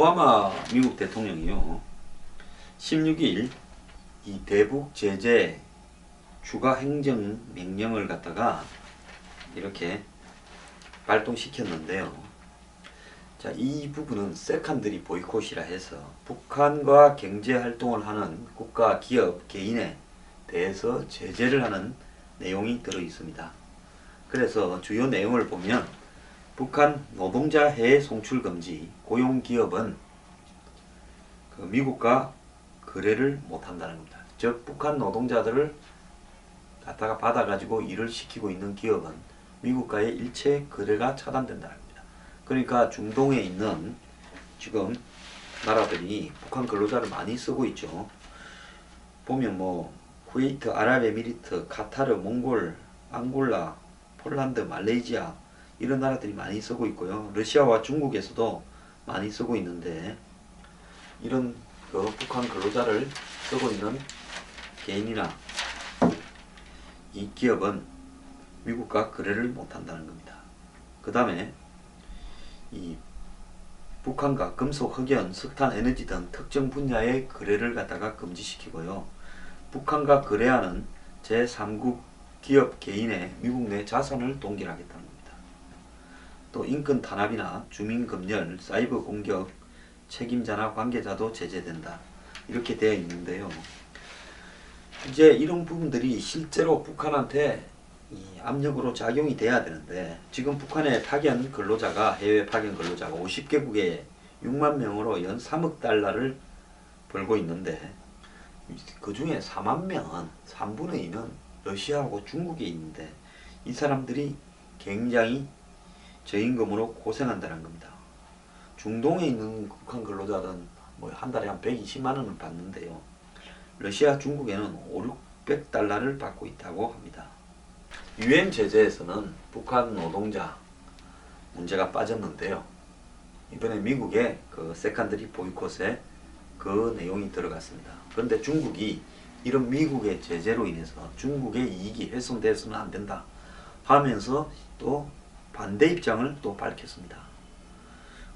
오바마 미국 대통령이요 16일 이 대북 제재 추가 행정 명령을 갖다가 이렇게 발동시켰는데요. 자, 이 부분은 세컨더리 보이콧이라 해서 북한과 경제 활동을 하는 국가, 기업, 개인에 대해서 제재를 하는 내용이 들어 있습니다. 그래서 주요 내용을 보면 북한 노동자 해외 송출 금지, 고용기업은 그 미국과 거래를 못한다는 겁니다. 즉 북한 노동자들을 갖다가 받아가지고 일을 시키고 있는 기업은 미국과의 일체 거래가 차단된다는 겁니다. 그러니까 중동에 있는 지금 나라들이 북한 근로자를 많이 쓰고 있죠. 보면 뭐 쿠웨이트, 아랍에미리트, 카타르, 몽골, 앙골라, 폴란드, 말레이시아 이런 나라들이 많이 쓰고 있고요. 러시아와 중국에서도 많이 쓰고 있는데 이런 그 북한 근로자를 쓰고 있는 개인이나 이 기업은 미국과 거래를 못한다는 겁니다. 그 다음에 이 북한과 금속, 흑연, 석탄, 에너지 등 특정 분야의 거래를 갖다가 금지시키고요. 북한과 거래하는 제3국 기업, 개인의 미국 내 자산을 동결하겠다는 겁니다. 또 인권 탄압이나 주민검열, 사이버 공격, 책임자나 관계자도 제재된다. 이렇게 되어 있는데요. 이제 이런 부분들이 실제로 북한한테 이 압력으로 작용이 돼야 되는데 지금 북한의 파견 근로자가 해외 파견 근로자가 50개국에 6만 명으로 연 3억 달러를 벌고 있는데 그 중에 4만 명은 3분의 2는 러시아하고 중국에 있는데 이 사람들이 굉장히 저임금으로 고생한다는 겁니다. 중동에 있는 북한 근로자들은 뭐 한 달에 한 120만 원을 받는데요. 러시아, 중국에는 5, 600달러를 받고 있다고 합니다. 유엔 제재에서는 북한 노동자 문제가 빠졌는데요. 이번에 미국의 그 세컨더리 보이콧에 그 내용이 들어갔습니다. 그런데 중국이 이런 미국의 제재로 인해서 중국의 이익이 훼손돼서는 안 된다 하면서 또 반대 입장을 또 밝혔습니다.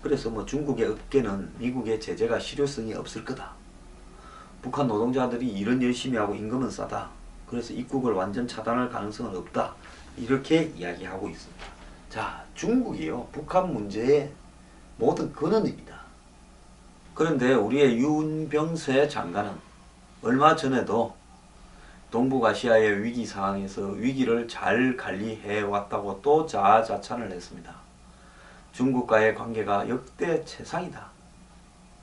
그래서 뭐 중국의 업계는 미국의 제재가 실효성이 없을 거다. 북한 노동자들이 일은 열심히 하고 임금은 싸다. 그래서 입국을 완전 차단할 가능성은 없다. 이렇게 이야기하고 있습니다. 자, 중국이요. 북한 문제의 모든 근원입니다. 그런데 우리의 윤병세 장관은 얼마 전에도 동북아시아의 위기 상황에서 위기를 잘 관리해 왔다고 또 자아자찬을 했습니다. 중국과의 관계가 역대 최상이다.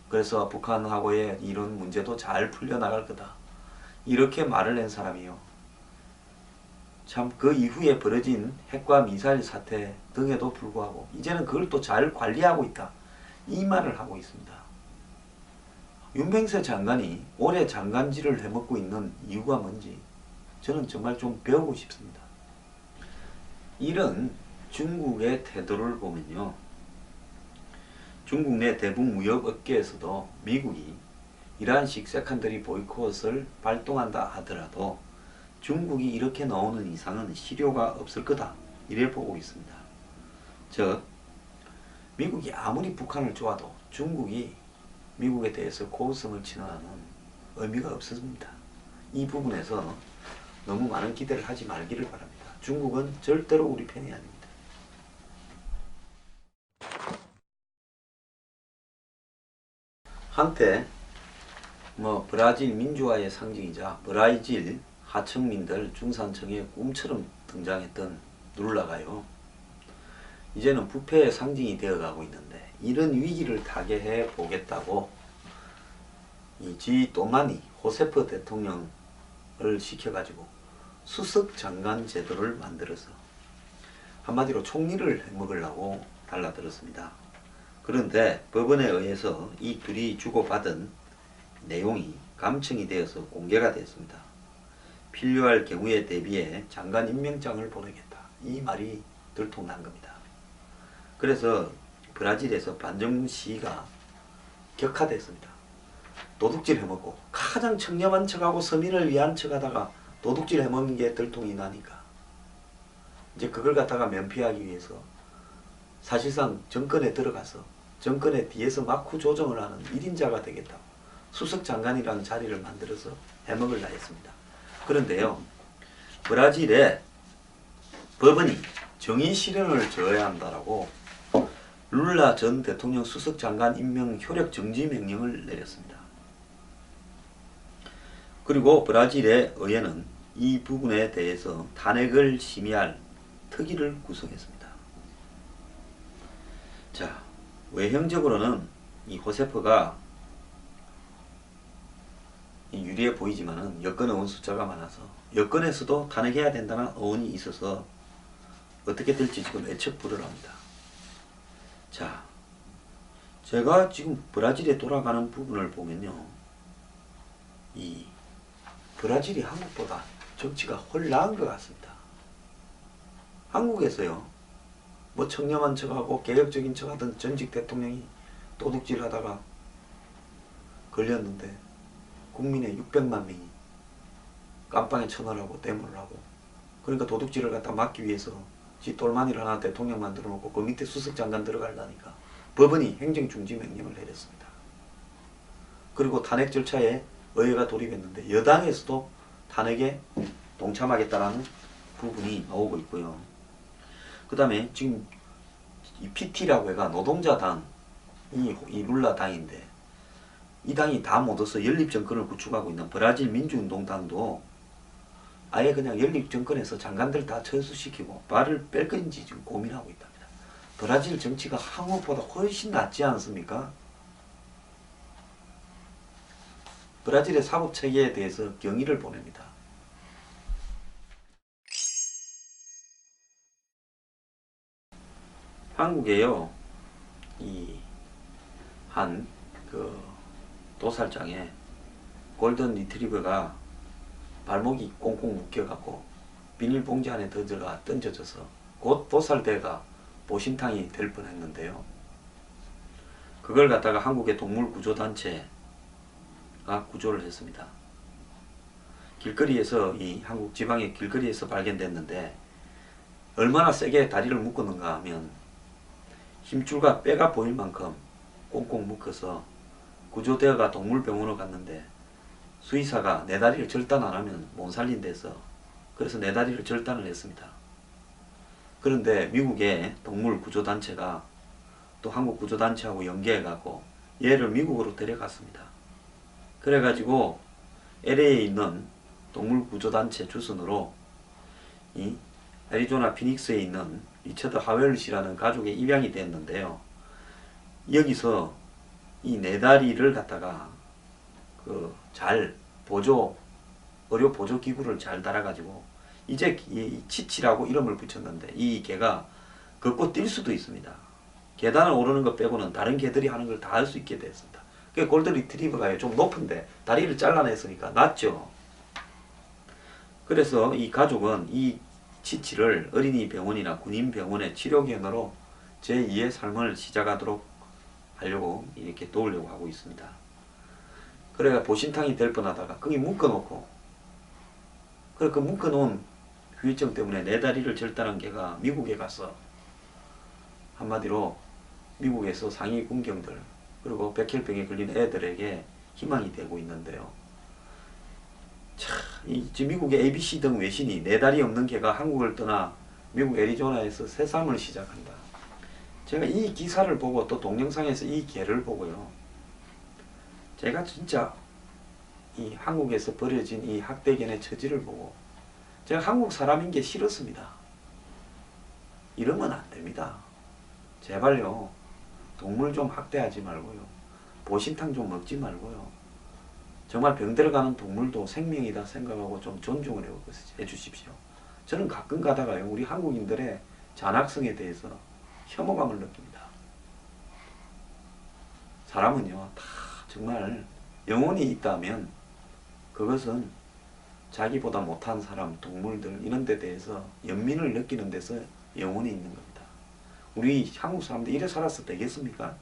그래서 북한하고의 이런 문제도 잘 풀려나갈 거다. 이렇게 말을 한 사람이요. 참 그 이후에 벌어진 핵과 미사일 사태 등에도 불구하고 이제는 그걸 또 잘 관리하고 있다. 이 말을 하고 있습니다. 윤병세 장관이 올해 장관지를 해먹고 있는 이유가 뭔지 저는 정말 좀 배우고 싶습니다. 이런 중국의 태도를 보면요. 중국 내 대북 무역 업계에서도 미국이 이러한식 세컨더리 보이콧을 발동한다 하더라도 중국이 이렇게 나오는 이상은 실효가 없을 거다. 이래 보고 있습니다. 즉 미국이 아무리 북한을 좋아도 중국이 미국에 대해서 고성을 친화하는 의미가 없습니다. 이 부분에서 너무 많은 기대를 하지 말기를 바랍니다. 중국은 절대로 우리 편이 아닙니다. 한때 뭐 브라질 민주화의 상징이자 브라질 하층민들 중산층의 꿈처럼 등장했던 룰라가요. 이제는 부패의 상징이 되어가고 있는데 이런 위기를 타개해 보겠다고 이 지또마니 호세프 대통령을 시켜가지고 수석 장관 제도를 만들어서 한마디로 총리를 해먹으려고 달라들었습니다. 그런데 법원에 의해서 이 둘이 주고받은 내용이 감청이 되어서 공개가 됐습니다. 필요할 경우에 대비해 장관 임명장을 보내겠다. 이 말이 들통난 겁니다. 그래서 브라질에서 반정부 시위가 격화됐습니다. 도둑질 해먹고 가장 청렴한 척하고 서민을 위한 척하다가 도둑질 해먹는 게 들통이 나니까 이제 그걸 갖다가 면피하기 위해서 사실상 정권에 들어가서 정권의 뒤에서 막후 조정을 하는 1인자가 되겠다고 수석장관이라는 자리를 만들어서 해먹으려 했습니다. 그런데요, 브라질의 법원이 정의 실현을 저해야 한다라고 룰라 전 대통령 수석장관 임명 효력 정지 명령을 내렸습니다. 그리고 브라질의 의회는 이 부분에 대해서 탄핵을 심의할 특위를 구성했습니다. 자, 외형적으로는 이 호세프가 유리해 보이지만은 여권 의원 숫자가 많아서 여권에서도 탄핵해야 된다는 의원이 있어서 어떻게 될지 지금 예측불허합니다. 자, 제가 지금 브라질에 돌아가는 부분을 보면요, 이 브라질이 한국보다 정치가 훨 나은 것 같습니다. 한국에서요, 뭐 청렴한 척하고 개혁적인 척하던 전직 대통령이 도둑질 하다가 걸렸는데 국민의 600만 명이 깜빵에 쳐넣으라고 데모를 하고, 그러니까 도둑질을 갖다 막기 위해서 지 똘마니를 하나 대통령 만들어 놓고 그 밑에 수석장관 들어가려니까 법원이 행정중지 명령을 내렸습니다. 그리고 탄핵 절차에 의회가 돌입했는데 여당에서도 탄핵에 동참하겠다라는 부분이 나오고 있고요. 그 다음에 지금 이 PT라고 해가 노동자당, 이 룰라 당인데 이 당이 다 못해서 연립정권을 구축하고 있는 브라질 민주운동당도 아예 그냥 연립정권에서 장관들 다 철수시키고 발을 뺄 건지 지금 고민하고 있답니다. 브라질 정치가 한국보다 훨씬 낫지 않습니까? 브라질의 사법체계에 대해서 경의를 보냅니다. 한국에요, 그 도살장에 골든 리트리버가 발목이 꽁꽁 묶여갖고 비닐봉지 안에 들어가 던져져서 곧 도살대가 보신탕이 될 뻔했는데요. 그걸 갖다가 한국의 동물구조단체가 구조를 했습니다. 길거리에서, 이 한국 지방의 길거리에서 발견됐는데 얼마나 세게 다리를 묶었는가 하면 힘줄과 뼈가 보일 만큼 꽁꽁 묶어서 구조대가 동물병원으로 갔는데 수의사가 내 다리를 절단 안 하면 못 살린대서 그래서 내 다리를 절단을 했습니다. 그런데 미국의 동물구조단체가 또 한국구조단체하고 연계해갖고 얘를 미국으로 데려갔습니다. 그래가지고 LA에 있는 동물구조단체 주선으로 이 애리조나 피닉스에 있는 리처드 하웰시라는 가족에 입양이 됐는데요. 여기서 이 네 다리를 갖다가 잘 의료 보조 기구를 잘 달아가지고 이제 이 치치라고 이름을 붙였는데 이 개가 걷고 뛸 수도 있습니다. 계단을 오르는 것 빼고는 다른 개들이 하는 걸 다 할 수 있게 됐습니다. 그 골든 리트리버가 좀 높은데 다리를 잘라냈으니까 낫죠. 그래서 이 가족은 이 치치를 어린이 병원이나 군인 병원의 치료견으로 제2의 삶을 시작하도록 하려고 이렇게 도우려고 하고 있습니다. 그래가 보신탕이 될 뻔하다가 거기 묶어놓고, 그래 그 묶어놓은 후유증 때문에 내 다리를 절단한 개가 미국에 가서 한마디로 미국에서 상위 군경들 그리고 백혈병에 걸린 애들에게 희망이 되고 있는데요. 지금 미국의 ABC 등 외신이 네 다리 없는 개가 한국을 떠나 미국 애리조나에서 새 삶을 시작한다. 제가 이 기사를 보고 또 동영상에서 이 개를 보고요, 제가 진짜 이 한국에서 벌어진 이 학대견의 처지를 보고 제가 한국 사람인 게 싫었습니다. 이러면 안 됩니다. 제발요, 동물 좀 학대하지 말고요, 보신탕 좀 먹지 말고요, 정말 병들어가는 동물도 생명이다 생각하고 좀 존중을 해주십시오. 저는 가끔 가다가요, 우리 한국인들의 잔악성에 대해서 혐오감을 느낍니다. 사람은요, 다 정말 영혼이 있다면 그것은 자기보다 못한 사람, 동물들 이런 데 대해서 연민을 느끼는 데서 영혼이 있는 겁니다. 우리 한국 사람들 이래 살아서 되겠습니까?